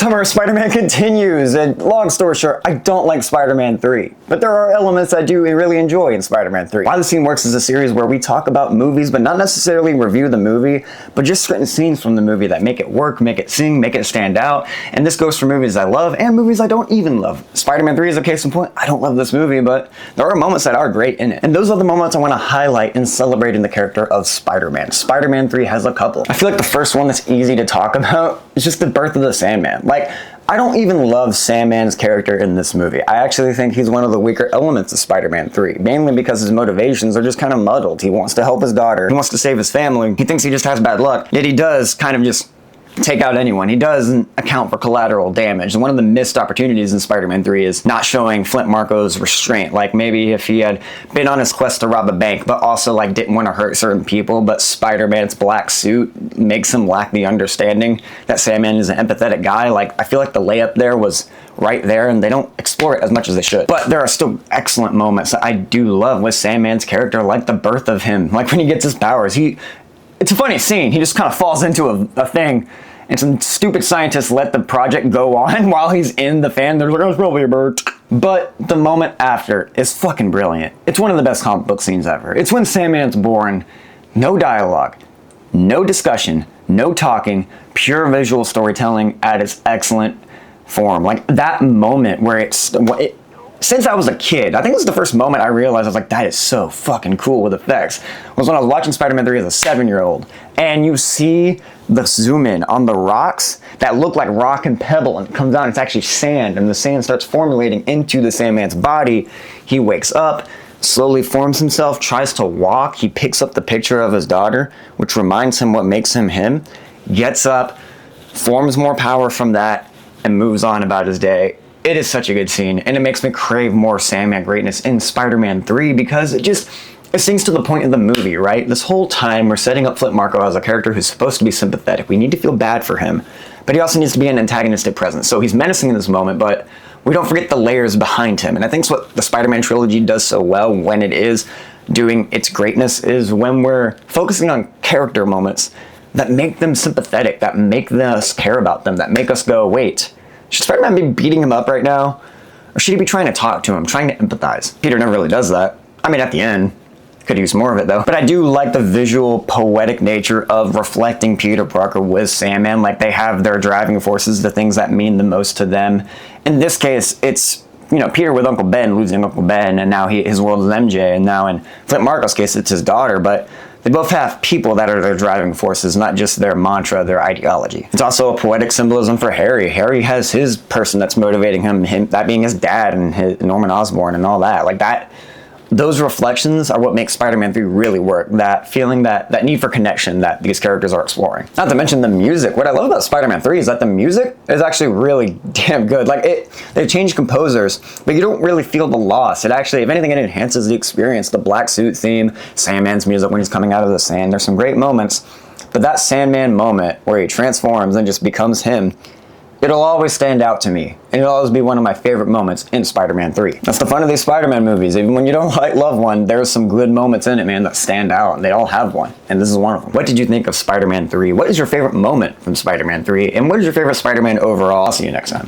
summer of Spider-Man continues, and long story short, I don't like Spider-Man 3, but there are elements I do really enjoy in Spider-Man 3. Why the Scene Works is a series where we talk about movies, but not necessarily review the movie, but just certain scenes from the movie that make it work, make it sing, make it stand out, and this goes for movies I love and movies I don't even love. Spider-Man 3 is a case in point. I don't love this movie, but there are moments that are great in it, and those are the moments I want to highlight in celebrating the character of Spider-Man. Spider-Man 3 has a couple. I feel like the first one that's easy to talk about is just the birth of the Sandman. Like, I don't even love Sandman's character in this movie. I actually think he's one of the weaker elements of Spider-Man 3, mainly because his motivations are just kind of muddled. He wants to help his daughter, he wants to save his family, he thinks he just has bad luck, yet he does kind of just take out anyone. He doesn't account for collateral damage. And one of the missed opportunities in Spider-Man 3 is not showing Flint Marko's restraint. Like, maybe if he had been on his quest to rob a bank, but also like didn't want to hurt certain people, but Spider-Man's black suit makes him lack the understanding that Sandman is an empathetic guy. Like, I feel like the layup there was right there, and they don't explore it as much as they should. But there are still excellent moments that I do love with Sandman's character, like the birth of him. Like when he gets his powers, it's a funny scene. He just kind of falls into a thing, and some stupid scientists let the project go on while he's in the fan. They're like, oh, it's probably a bird. But the moment after is fucking brilliant. It's one of the best comic book scenes ever. It's when Sandman's born. No dialogue, no discussion, no talking, pure visual storytelling at its excellent form. Like that moment where since I was a kid, I think it was the first moment I realized I was like, that is so fucking cool with effects, was when I was watching Spider-Man 3 as a 7-year-old, and you see the zoom in on the rocks that look like rock and pebble, and it comes out and it's actually sand, and the sand starts formulating into the Sandman's body. He wakes up, slowly forms himself, tries to walk, he picks up the picture of his daughter, which reminds him what makes him him, gets up, forms more power from that, and moves on about his day. It is such a good scene, and it makes me crave more Sandman greatness in Spider-Man 3 because it sings to the point of the movie, right? This whole time we're setting up Flint Marko as a character who's supposed to be sympathetic. We need to feel bad for him, but he also needs to be an antagonistic presence. So he's menacing in this moment, but we don't forget the layers behind him. And I think it's what the Spider-Man trilogy does so well when it is doing its greatness is when we're focusing on character moments that make them sympathetic, that make us care about them, that make us go, wait, should Spider-Man be beating him up right now? Or should he be trying to talk to him, trying to empathize? Peter never really does that. I mean, at the end, could use more of it though. But I do like the visual, poetic nature of reflecting Peter Parker with Sandman. Like, they have their driving forces, the things that mean the most to them. In this case, it's, Peter with Uncle Ben, losing Uncle Ben, and now his world is MJ, and now in Flint Marko's case, it's his daughter, but they both have people that are their driving forces, not just their mantra, their ideology. It's also a poetic symbolism for Harry. Harry has his person that's motivating him, that being his dad and Norman Osborn and all that. Like that, those reflections are what makes Spider-Man 3 really work. That feeling, that need for connection that these characters are exploring. Not to mention the music. What I love about Spider-Man 3 is that the music is actually really damn good. Like they changed composers, but you don't really feel the loss. It actually, if anything, it enhances the experience. The black suit theme, Sandman's music when he's coming out of the sand. There's some great moments, but that Sandman moment where he transforms and just becomes him, it'll always stand out to me, and it'll always be one of my favorite moments in Spider-Man 3. That's the fun of these Spider-Man movies. Even when you don't love one, there's some good moments in it, man, that stand out, and they all have one, and this is one of them. What did you think of Spider-Man 3? What is your favorite moment from Spider-Man 3? And what is your favorite Spider-Man overall? I'll see you next time.